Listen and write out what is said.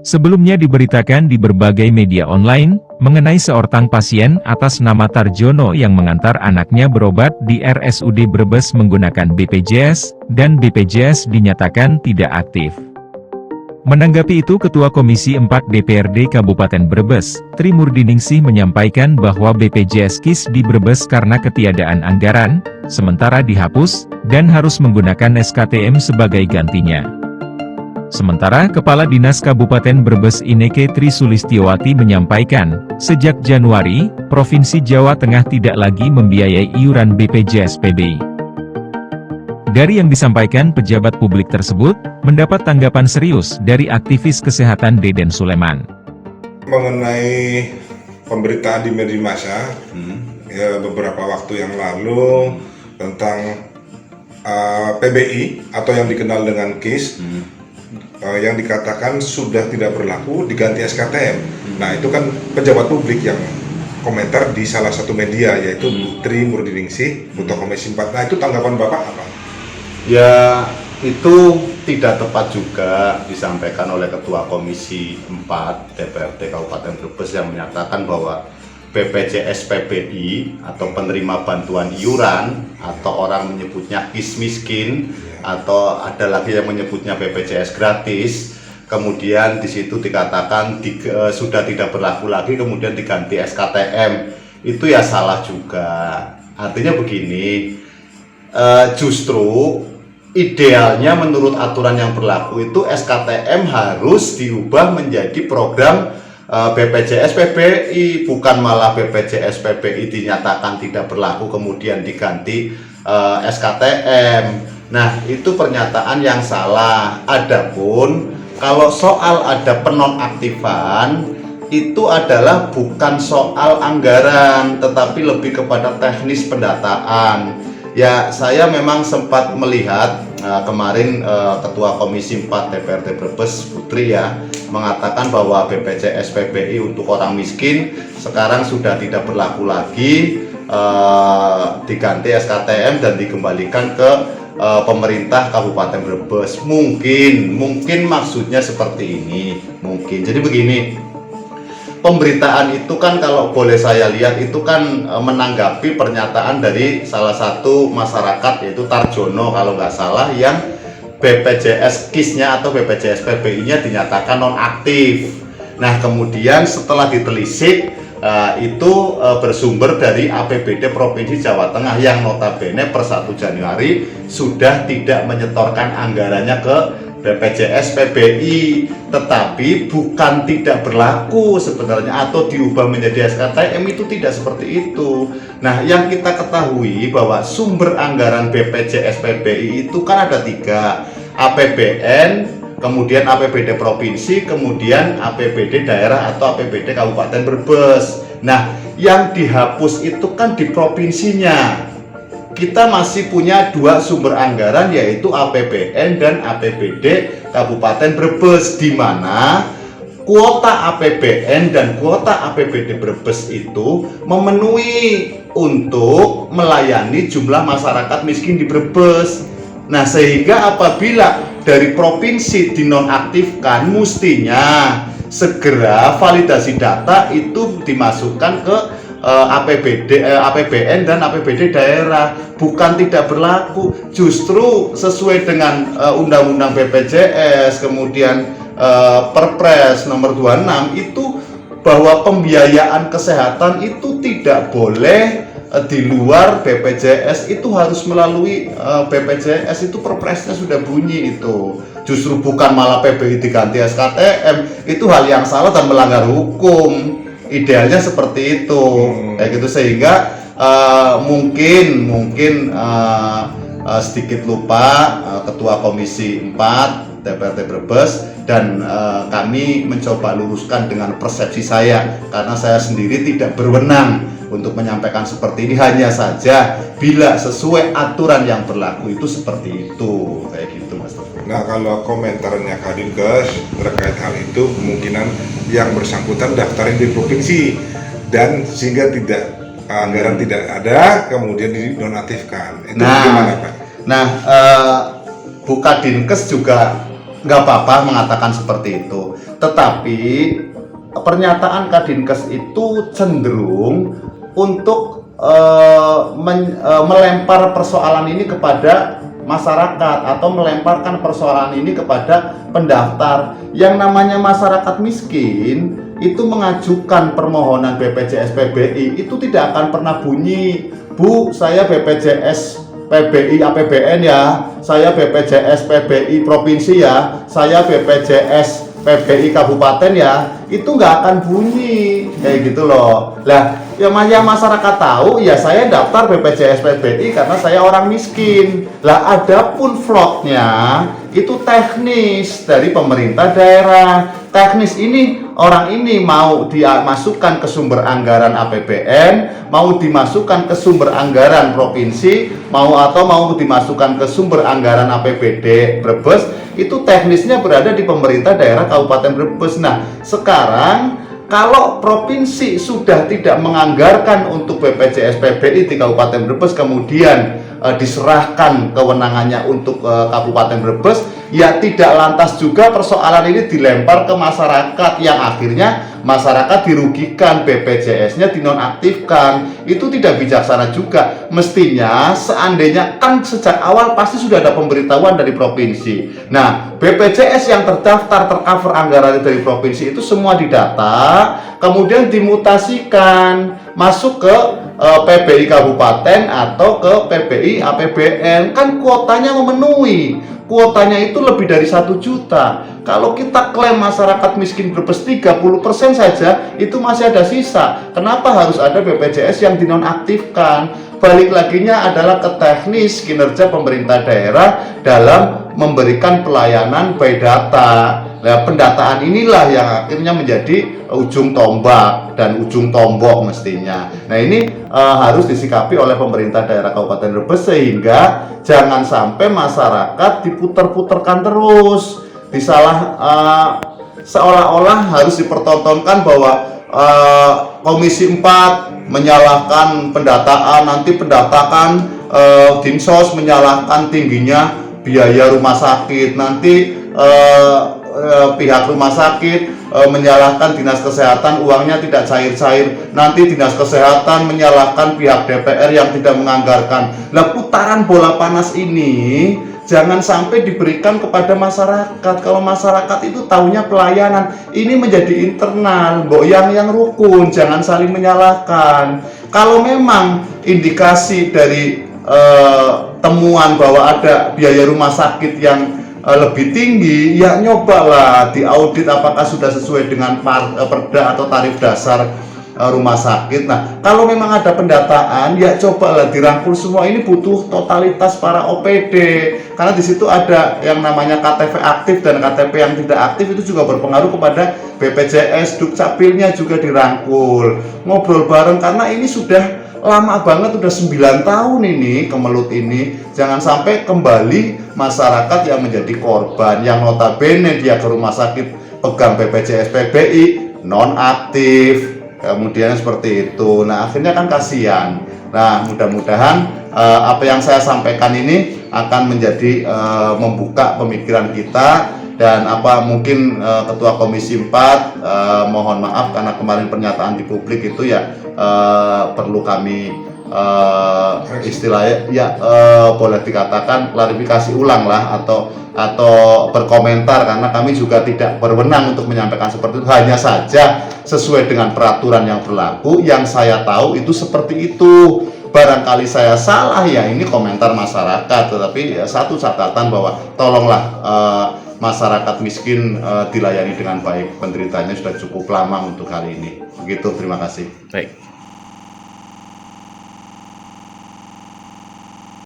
Sebelumnya diberitakan di berbagai media online, mengenai seorang pasien atas nama Tarjono yang mengantar anaknya berobat di RSUD Brebes menggunakan BPJS, dan BPJS dinyatakan tidak aktif. Menanggapi itu Ketua Komisi 4 DPRD Kabupaten Brebes, Tri Murdiningsih menyampaikan bahwa BPJS KIS di Brebes karena ketiadaan anggaran, sementara dihapus, dan harus menggunakan SKTM sebagai gantinya. Sementara Kepala Dinas Kabupaten Brebes Inneke Tri Sulistiowati menyampaikan, sejak Januari, Provinsi Jawa Tengah tidak lagi membiayai iuran BPJS PBI. Dari yang disampaikan pejabat publik tersebut, mendapat tanggapan serius dari aktivis kesehatan Deden Suleman. Mengenai pemberitaan di media massa, ya beberapa waktu yang lalu tentang PBI atau yang dikenal dengan KIS, yang dikatakan sudah tidak berlaku diganti SKTM. Nah itu kan pejabat publik yang komentar di salah satu media yaitu Tri Murdiningsih, Ketua Komisi 4. Nah itu tanggapan Bapak apa? Ya itu tidak tepat juga disampaikan oleh Ketua Komisi 4 DPRD Kabupaten Brebes yang menyatakan bahwa BPJS PBI atau penerima bantuan iuran atau orang menyebutnya KIS miskin atau ada lagi yang menyebutnya BPJS gratis, kemudian di situ dikatakan sudah tidak berlaku lagi kemudian diganti SKTM, itu ya salah juga. Artinya begini, justru idealnya menurut aturan yang berlaku itu SKTM harus diubah menjadi program BPJS PBI, bukan malah BPJS PBI dinyatakan tidak berlaku kemudian diganti SKTM. Nah itu pernyataan yang salah. Adapun kalau soal ada penonaktifan, itu adalah bukan soal anggaran tetapi lebih kepada teknis pendataan. Ya saya memang sempat melihat kemarin Ketua Komisi 4 DPRD Brebes Putri ya mengatakan bahwa BPJS PBI untuk orang miskin sekarang sudah tidak berlaku lagi, diganti SKTM dan dikembalikan ke pemerintah Kabupaten Brebes. Mungkin maksudnya seperti ini, mungkin. Jadi begini, pemberitaan itu kan kalau boleh saya lihat itu kan menanggapi pernyataan dari salah satu masyarakat yaitu Tarjono kalau nggak salah, yang BPJS KIS-nya atau BPJS PBI-nya dinyatakan nonaktif. Nah kemudian setelah ditelisik itu bersumber dari APBD Provinsi Jawa Tengah yang notabene per 1 Januari sudah tidak menyetorkan anggarannya ke BPJS PBI, tetapi bukan tidak berlaku sebenarnya atau diubah menjadi SKTM, itu tidak seperti itu. Nah yang kita ketahui bahwa sumber anggaran BPJS PBI itu kan ada 3, APBN, kemudian APBD Provinsi, kemudian APBD daerah atau APBD Kabupaten Brebes. Nah yang dihapus itu kan di provinsinya. Kita masih punya 2 sumber anggaran yaitu APBN dan APBD Kabupaten Brebes, di mana kuota APBN dan kuota APBD Brebes itu memenuhi untuk melayani jumlah masyarakat miskin di Brebes. Nah sehingga apabila dari provinsi dinonaktifkan, mestinya segera validasi data itu dimasukkan ke APBN dan APBD daerah, bukan tidak berlaku. Justru sesuai dengan Undang-Undang BPJS, kemudian Perpres nomor 26 itu bahwa pembiayaan kesehatan itu tidak boleh di luar BPJS, itu harus melalui BPJS. Itu Perpresnya sudah bunyi itu. Justru bukan malah PBI diganti SKTM, itu hal yang salah dan melanggar hukum. Idealnya seperti itu, kayak gitu. Sehingga mungkin sedikit lupa Ketua Komisi 4 DPRD Brebes dan kami mencoba luruskan dengan persepsi saya, karena saya sendiri tidak berwenang untuk menyampaikan seperti ini. Hanya saja bila sesuai aturan yang berlaku itu seperti itu, kayak gitu Mas. Nah kalau komentarnya Kadinkes terkait hal itu, kemungkinan yang bersangkutan daftarin di provinsi dan sehingga tidak anggaran tidak ada kemudian dinonaktifkan. Itu gimana Pak? Nah Bu Kadinkes juga nggak apa-apa mengatakan seperti itu. Tetapi pernyataan Kadinkes itu cenderung untuk melempar persoalan ini kepada masyarakat atau melemparkan persoalan ini kepada pendaftar. Yang namanya masyarakat miskin itu mengajukan permohonan BPJS PBI itu tidak akan pernah bunyi, Bu, saya BPJS PBI APBN ya, saya BPJS PBI provinsi ya, saya BPJS PBI kabupaten ya, itu nggak akan bunyi kayak gitu loh. Lah, yang masyarakat tahu ya saya daftar BPJS PBI karena saya orang miskin. Lah, adapun vlognya itu teknis dari pemerintah daerah. Teknis ini orang ini mau dimasukkan ke sumber anggaran APBN, mau dimasukkan ke sumber anggaran provinsi, mau dimasukkan ke sumber anggaran APBD Brebes, itu teknisnya berada di pemerintah daerah Kabupaten Brebes. Nah, sekarang kalau provinsi sudah tidak menganggarkan untuk BPJS PBI di Kabupaten Brebes, kemudian diserahkan kewenangannya untuk Kabupaten Brebes, ya tidak lantas juga persoalan ini dilempar ke masyarakat yang akhirnya masyarakat dirugikan, BPJS-nya dinonaktifkan. Itu tidak bijaksana juga. Mestinya seandainya kan sejak awal pasti sudah ada pemberitahuan dari provinsi. Nah, BPJS yang terdaftar tercover anggaran dari provinsi itu semua didata, kemudian dimutasikan masuk ke PBI kabupaten atau ke PBI APBN. Kan kuotanya memenuhi. Kuotanya itu lebih dari 1 juta. Kalau kita klaim masyarakat miskin Brebes 30% saja, itu masih ada sisa. Kenapa harus ada BPJS yang dinonaktifkan? Balik laginya adalah ke teknis kinerja pemerintah daerah dalam memberikan pelayanan by data. Nah, pendataan inilah yang akhirnya menjadi ujung tombak dan ujung tombok mestinya. Nah, ini harus disikapi oleh pemerintah daerah Kabupaten Brebes sehingga jangan sampai masyarakat diputer-puterkan terus, seolah-olah harus dipertontonkan bahwa Komisi 4 menyalahkan pendataan, nanti pendataan Dinsos menyalahkan tingginya biaya rumah sakit, nanti pihak rumah sakit menyalahkan dinas kesehatan uangnya tidak cair-cair, nanti dinas kesehatan menyalahkan pihak DPR yang tidak menganggarkan. Nah, putaran bola panas ini jangan sampai diberikan kepada masyarakat. Kalau masyarakat itu tahunya pelayanan, ini menjadi internal, yang rukun, jangan saling menyalahkan. Kalau memang indikasi dari temuan bahwa ada biaya rumah sakit yang lebih tinggi, ya nyobalah diaudit apakah sudah sesuai dengan perda atau tarif dasar rumah sakit. Nah, kalau memang ada pendataan, ya cobalah dirangkul semua. Ini butuh totalitas para OPD, karena di situ ada yang namanya KTP aktif dan KTP yang tidak aktif, itu juga berpengaruh kepada BPJS. Dukcapilnya juga dirangkul, ngobrol bareng, karena ini sudah lama banget, udah 9 tahun ini kemelut ini. Jangan sampai kembali masyarakat yang menjadi korban, yang notabene dia ke rumah sakit pegang BPJS PBI non aktif, kemudian seperti itu. Nah, akhirnya kan kasihan. Nah, mudah-mudahan apa yang saya sampaikan ini akan menjadi membuka pemikiran kita. Dan mungkin Ketua Komisi 4 mohon maaf karena kemarin pernyataan di publik itu ya perlu kami istilahnya ya boleh dikatakan klarifikasi ulang lah, atau berkomentar, karena kami juga tidak berwenang untuk menyampaikan seperti itu. Hanya saja sesuai dengan peraturan yang berlaku, yang saya tahu itu seperti itu. Barangkali saya salah, ya ini komentar masyarakat, tetapi satu catatan bahwa tolonglah masyarakat miskin dilayani dengan baik. Penderitanya sudah cukup lama untuk hari ini. Begitu, terima kasih. Baik.